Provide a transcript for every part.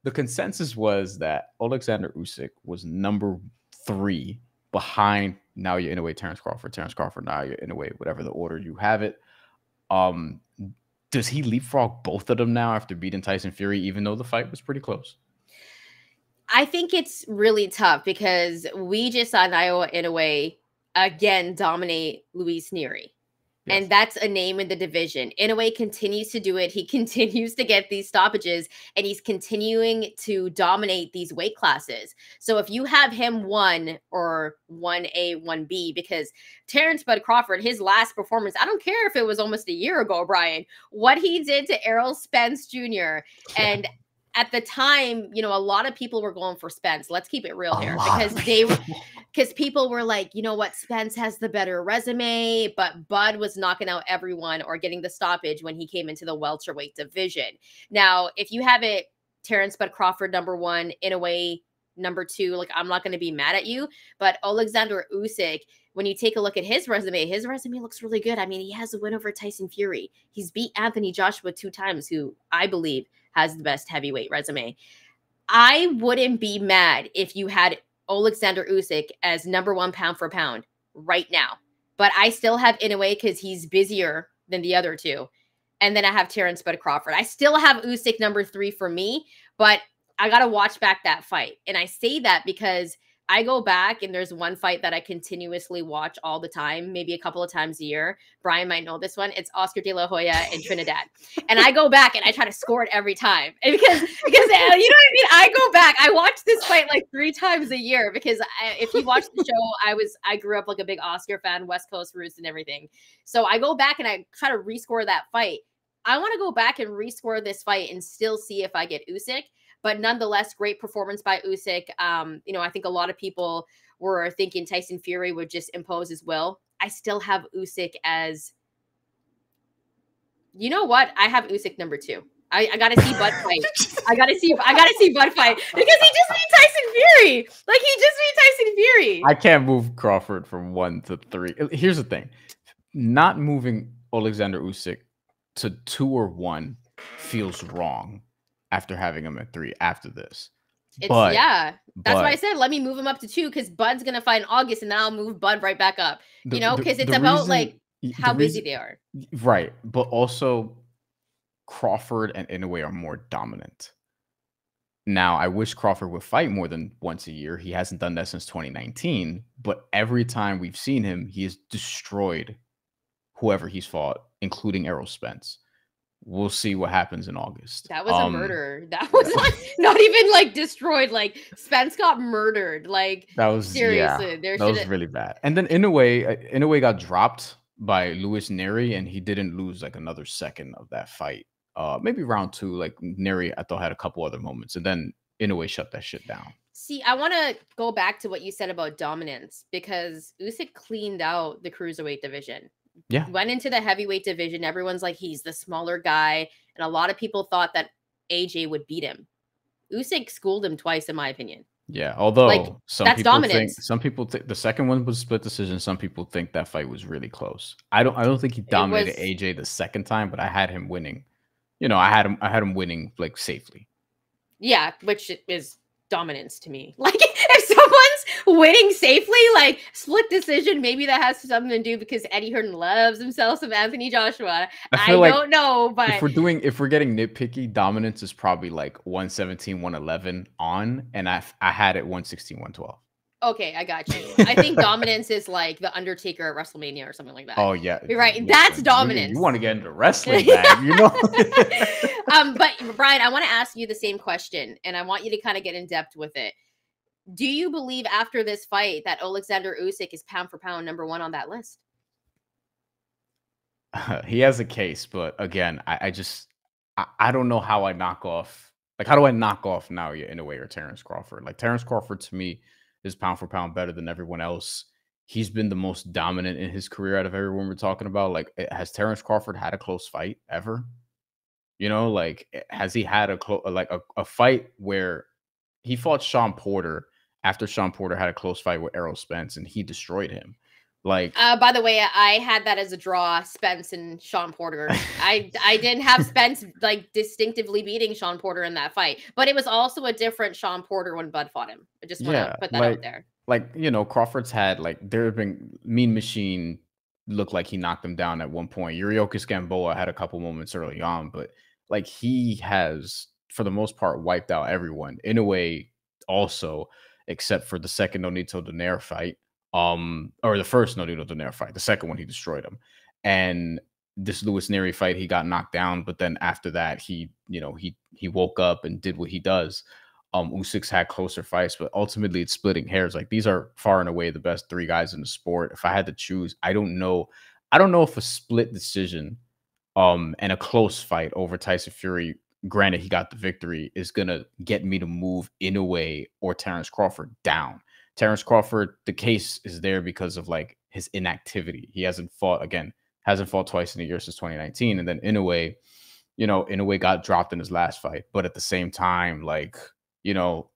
the consensus was that Oleksandr Usyk was number 3 behind Naoya Inoue, Terrence Crawford, Naoya Inoue, whatever the order you have it. Does he leapfrog both of them now after beating Tyson Fury, even though the fight was pretty close? I think it's really tough because we just saw Naoya Inoue again dominate Luis Nery. Yes. And that's a name in the division. Inoue continues to do it. He continues to get these stoppages, and he's continuing to dominate these weight classes. So if you have him 1 or 1A, 1B, because Terrence Bud Crawford, his last performance, I don't care if it was almost a year ago, Brian, what he did to Errol Spence Jr. And at the time, you know, a lot of people were going for Spence. Let's keep it real here, because people were like, you know what, Spence has the better resume, but Bud was knocking out everyone or getting the stoppage when he came into the welterweight division. Now, if you have it, Terrence Bud Crawford number 1, Inoue number 2, like, I'm not going to be mad at you, but Oleksandr Usyk, when you take a look at his resume looks really good. I mean, he has a win over Tyson Fury. He's beat Anthony Joshua 2 times, who I believe has the best heavyweight resume. I wouldn't be mad if you had Oleksandr Usyk as number 1 pound for pound right now. But I still have Inoue because he's busier than the other 2. And then I have Terrence Bud Crawford. I still have Usyk number 3 for me, but I got to watch back that fight. And I say that because I go back and there's one fight that I continuously watch all the time, maybe a couple of times a year. Brian might know this one. It's Oscar De La Hoya and Trinidad. And I go back and I try to score it every time. And because you know what I mean? I go back. I watch this fight like 3 times a year because if you watch the show, I grew up like a big Oscar fan, West Coast roots and everything. So I go back and I try to rescore that fight. I want to go back and rescore this fight and still see if I get Usyk. But nonetheless, great performance by Usyk. You know, I think a lot of people were thinking Tyson Fury would just impose his will. I still have Usyk as, you know what? I have Usyk number 2. I got to see Bud fight. I got to see Bud fight because he just beat Tyson Fury. Like, he just beat Tyson Fury. I can't move Crawford from 1 to 3. Here's the thing. Not moving Oleksandr Usyk to 2 or 1 feels wrong after having him at 3 after this. That's why I said, let me move him up to 2 because Bud's going to fight in August and then I'll move Bud right back up, you know, because it's about like how busy they are. Right. But also Crawford and Inoue are more dominant. Now, I wish Crawford would fight more than once a year. He hasn't done that since 2019, but every time we've seen him, he has destroyed whoever he's fought, including Errol Spence. We'll see what happens in August. That was a murder. That was like not even like destroyed. Like, Spence got murdered. Like, that was seriously. Yeah, that was really bad. And then Inoue got dropped by Luis Nery, and he didn't lose like another second of that fight. Maybe round 2, like Nery, I thought had a couple other moments, and then Inoue shut that shit down. See, I want to go back to what you said about dominance because Usyk cleaned out the cruiserweight division. Yeah, went into the heavyweight division. Everyone's like, he's the smaller guy. And a lot of people thought that AJ would beat him. Usyk schooled him twice, in my opinion. Yeah, although like, some people think the second one was split decision. Some people think that fight was really close. I don't think he dominated AJ the second time, but I had him winning. You know, I had him winning like safely. Yeah, which is dominance to me. Like, if someone's winning safely, like split decision, maybe that has something to do because Eddie Hearn loves himself some Anthony Joshua. I don't know, but if we're getting nitpicky, dominance is probably like 117, 111 on, and I had it 116, 112. Okay, I got you. I think dominance is like the Undertaker at WrestleMania or something like that. Oh yeah, you're right. That's dominance. You want to get into wrestling, man, you know. But Brian, I want to ask you the same question, and I want you to kind of get in depth with it. Do you believe after this fight that Oleksandr Usyk is pound for pound number 1 on that list? He has a case, but again, I don't know how I knock off. Like, how do I knock off Naoya Inoue or Terrence Crawford? Like, Terrence Crawford to me is pound for pound better than everyone else. He's been the most dominant in his career out of everyone we're talking about. Like, has Terrence Crawford had a close fight ever? You know, like, has he had a fight where he fought Sean Porter after Sean Porter had a close fight with Errol Spence and he destroyed him? Like, by the way, I had that as a draw, Spence and Sean Porter. I didn't have Spence like distinctively beating Sean Porter in that fight, but it was also a different Sean Porter when Bud fought him. I just want to yeah, put that out there. Crawford's had like there have been Mean Machine looked like he knocked him down at one point. Yuriorkis Gamboa had a couple moments early on, but like he has for the most part wiped out everyone in a way also, except for the second Nonito Donaire fight. Or the first Nonito Donaire fight. The second one he destroyed him. And this Lewis Neri fight, he got knocked down, but then after that, he woke up and did what he does. Usyk's had closer fights, but ultimately it's splitting hairs. Like these are far and away the best three guys in the sport. If I had to choose, I don't know. I don't know if a split decision, and a close fight over Tyson Fury, granted he got the victory, is gonna get me to move Inoue or Terrence Crawford down. Terrence Crawford, the case is there because of like his inactivity. He hasn't fought twice in a year since 2019, and then Inoue, Inoue got dropped in his last fight, but at the same time, like you know,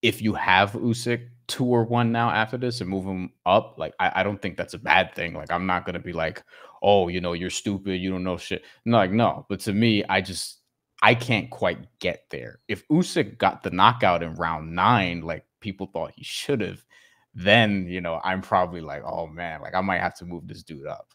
if you have Usyk 2-1 now after this and move him up, like I don't think that's a bad thing. Like I'm not gonna be like, oh, you're stupid, you don't know shit. No, like no. But to me, I can't quite get there. If Usyk got the knockout in round 9, like people thought he should have, then I'm probably like, oh man, like I might have to move this dude up.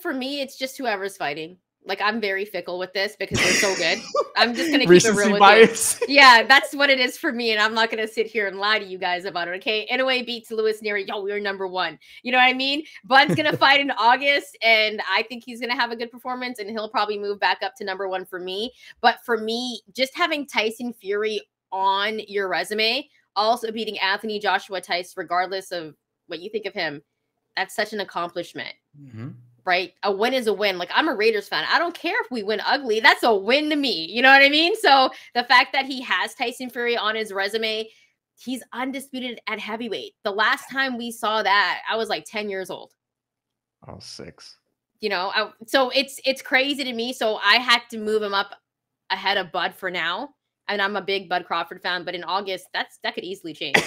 For me, it's just whoever's fighting. Like, I'm very fickle with this because they're so good. I'm just going to keep it real with bias. you. Yeah, that's what it is for me. And I'm not going to sit here and lie to you guys about it, okay? Inoue beats Lewis Neri. Yo, we're number 1. You know what I mean? Bud's going to fight in August, and I think he's going to have a good performance, and he'll probably move back up to number 1 for me. But for me, just having Tyson Fury on your resume, also beating Anthony Joshua Tice, regardless of what you think of him, that's such an accomplishment. Mm-hmm. Right? A win is a win. Like, I'm a Raiders fan. I don't care if we win ugly. That's a win to me. You know what I mean? So the fact that he has Tyson Fury on his resume, he's undisputed at heavyweight. The last time we saw that, I was like 10 years old. I was 6. So it's crazy to me. So I had to move him up ahead of Bud for now. And I'm a big Bud Crawford fan, but in August, that could easily change.